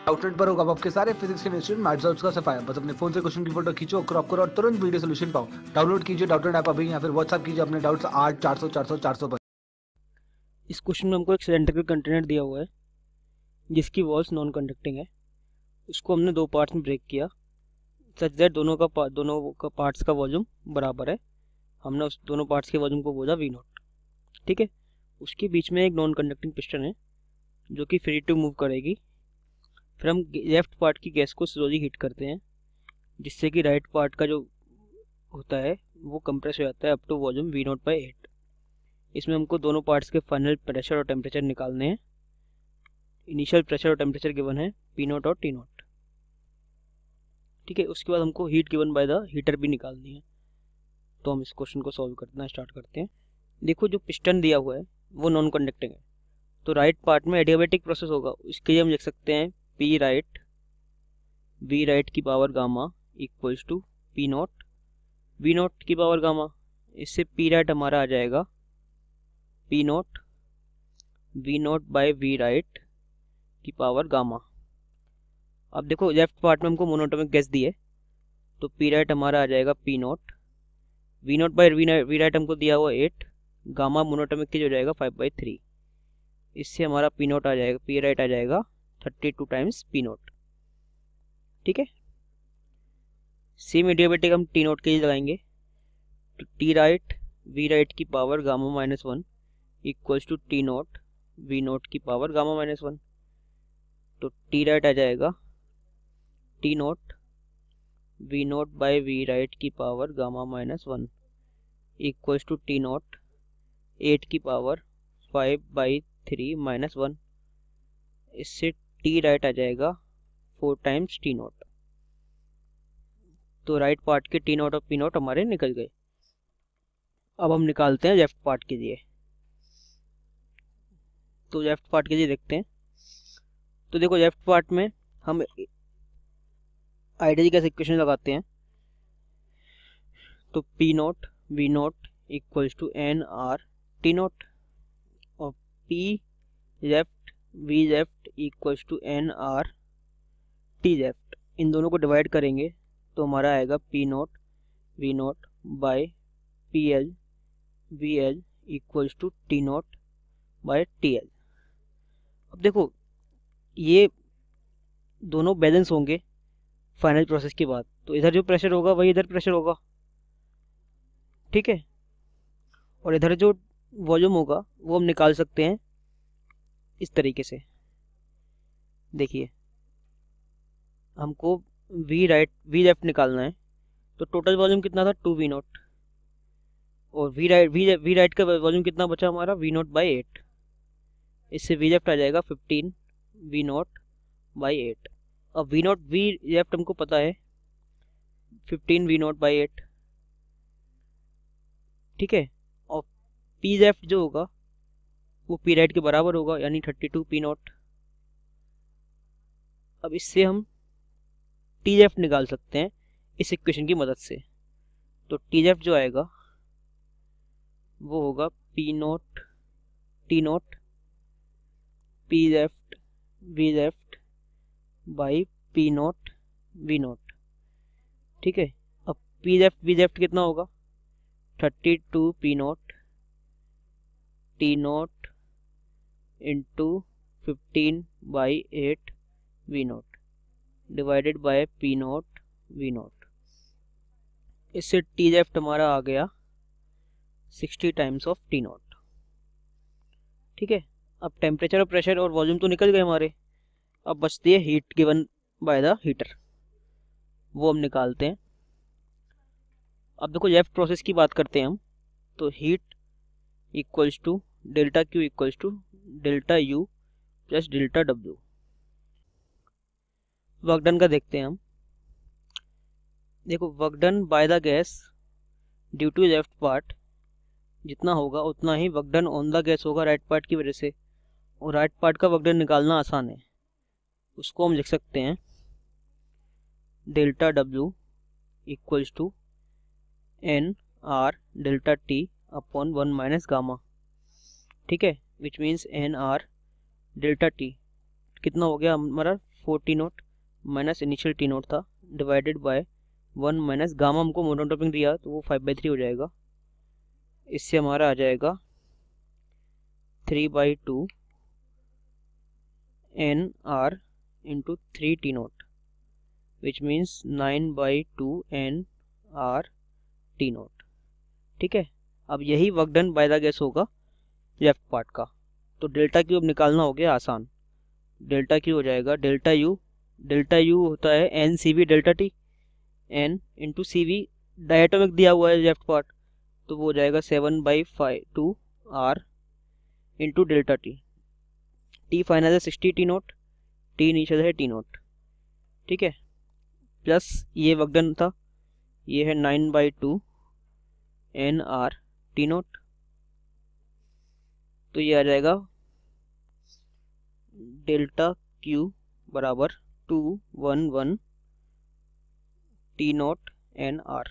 Outlet पर होगा आपके सारे फिजिक्स केमिस्ट्री मैथ्स डाउट्स का सफाया। बस अपने फोन से क्वेश्चन की फोटो खींचो, क्रॉप करो और तुरंत वीडियो सोल्यूशन पाओ। डाउनलोड कीजिए डाउटलेट ऐप अभी या फिर व्हाट्सएप कीजिए अपने डाउट्स 8 400 400 400 पर। इस क्वेश्चन में हमको एक सिलेंड्रिकल कंटेनर दिया हुआ है जिसकी वॉल्स नॉन कंडक्टिंग है। उसको हमने दो पार्ट्स में ब्रेक किया सच दैट दोनों का पार्ट्स का वॉल्यूम बराबर है। हमने उस दोनों पार्ट्स के वॉल्यूम को बोला V0। ठीक है, उसके बीच में एक नॉन कंडक्टिंग पिस्टन है जो कि फ्री टू मूव करेगी। फिर हम लेफ्ट पार्ट की गैस को स्लोली हीट करते हैं जिससे कि राइट पार्ट का जो होता है वो कंप्रेस हो जाता है अप टू वॉल्यूम V0/8। इसमें हमको दोनों पार्ट्स के फाइनल प्रेशर और टेम्परेचर निकालने हैं। इनिशियल प्रेशर और टेम्परेचर गिवन है P0 और T0। ठीक है, उसके बाद हमको heat given by the heater भी निकालनी है। तो हम इस क्वेश्चन को सॉल्व करना स्टार्ट करते हैं। देखो, जो पिस्टन दिया हुआ है वो नॉन कंडक्टिंग है, तो राइट पार्ट में एडियाबैटिक प्रोसेस होगा। उसके लिए हम लिख सकते हैं P राइट V राइट की power gamma equals to P0 V0 की पावर गामा। इससे P राइट हमारा आ जाएगा P0 V0/V राइट की पावर गामा। अब देखो, लेफ्ट पार्ट में हमको मोनोटोमिक गैस दी है, तो P राइट हमारा आ जाएगा P0 V0/V राइट हमको दिया हुआ 8, गामा मोनोटोमिक की जो जाएगा 5/3। इससे हमारा P0 आ जाएगा, P राइट आ जाएगा 32 टाइम्स P0। ठीक है, सेम एडियाबैटिक हम T0 के लिए लगाएंगे, तो T राइट V राइट की power gamma -1 equals to T0 V0 की पावर गामा -1। तो T राइट आ जाएगा T0 V0/V राइट की power gamma -1 equals to T0 8 की पावर 5/3 -1। इससे T राइट आ जाएगा 4 टाइम्स T0। तो राइट पार्ट के T0 और P0 हमारे निकल गए। अब हम निकालते हैं लेफ्ट पार्ट के लिए। तो लेफ्ट पार्ट के लिए देखते हैं। तो देखो, लेफ्ट पार्ट में हम आइडियल गैस इक्वेशन लगाते हैं। तो P0 V0 equals to NR T0 और P left V left equals to NR T left. इन दोनों को डिवाइड करेंगे तो हमारा आएगा P0 V0 by PL VL equals to T0 by TL। अब देखो, ये दोनों बैलेंस होंगे फाइनल प्रोसेस के बाद, तो इधर जो प्रेशर होगा वही इधर प्रेशर होगा। ठीक है, और इधर जो वॉल्यूम होगा वो हम निकाल सकते हैं इस तरीके से। देखिए, हमको V राइट V लेफ्ट निकालना है, तो टोटल वॉल्यूम कितना था 2V0 और V राइट का वॉल्यूम कितना बचा हमारा V0/8। इससे V लेफ्ट आ जाएगा 15 V0/8। अब V लेफ्ट हमको पता है 15 V0/8। ठीक है, और P लेफ्ट जो होगा वो P राइट के बराबर होगा, यानी 32 P0। अब इससे हम T लेफ्ट निकाल सकते हैं इस इक्वेशन की मदद से। तो T लेफ्ट जो आएगा वो होगा P0 T0 P left V left by P0 V0। ठीक है, अब P लेफ्ट V लेफ्ट कितना होगा 32 P0 T0 into 15/8 V0 divided by P0 V0। इससे T लेफ्ट हमारा आ गया 60 टाइम्स ऑफ T0। ठीक है, अब टेम्परेचर और प्रेशर और वॉल्यूम तो निकल गए हमारे। अब बचती है heat given by the heater, वो हम निकालते हैं। अब देखो, लेफ्ट प्रोसेस की बात करते हैं हम, तो heat equals to delta Q equals to delta U plus delta W। Work done का देखते हैं हम। देखो, work done by the gas due to left part जितना होगा उतना ही work done on the gas होगा राइट पार्ट की वजह से, और राइट पार्ट का वर्क डन निकालना आसान है। उसको हम लिख सकते हैं delta W equals to NR delta T upon 1 minus gamma. ठीक है, which means NR delta T कितना हो गया हमारा 4 T note minus initial T note था डिवाइडेड बाय 1 माइनस गामा हमको मोनोटोन डैम्पिंग दिया तो वो 5/3 हो जाएगा। इससे हमारा आ जाएगा 3/2 n R into 3 T naught which means 9/2 n R T naught. ठीक है, अब यही work done by the gas होगा लेफ्ट पार्ट का। तो डेल्टा क्यू अब निकालना हो गया आसान। डेल्टा क्यू हो जाएगा डेल्टा यू होता है n C V delta T, n into C V diatomic दिया हुआ है लेफ्ट पार्ट, तो वो हो जाएगा 7/2 R into delta T. T final है 60 टी नोट, टी इनिशियल है टी नोट। ठीक है, प्लस ये वर्क डन था, ये है 9/2 एन आर टी नोट, तो ये आ जाएगा डेल्टा क्यू बराबर 211 टी नोट एन आर।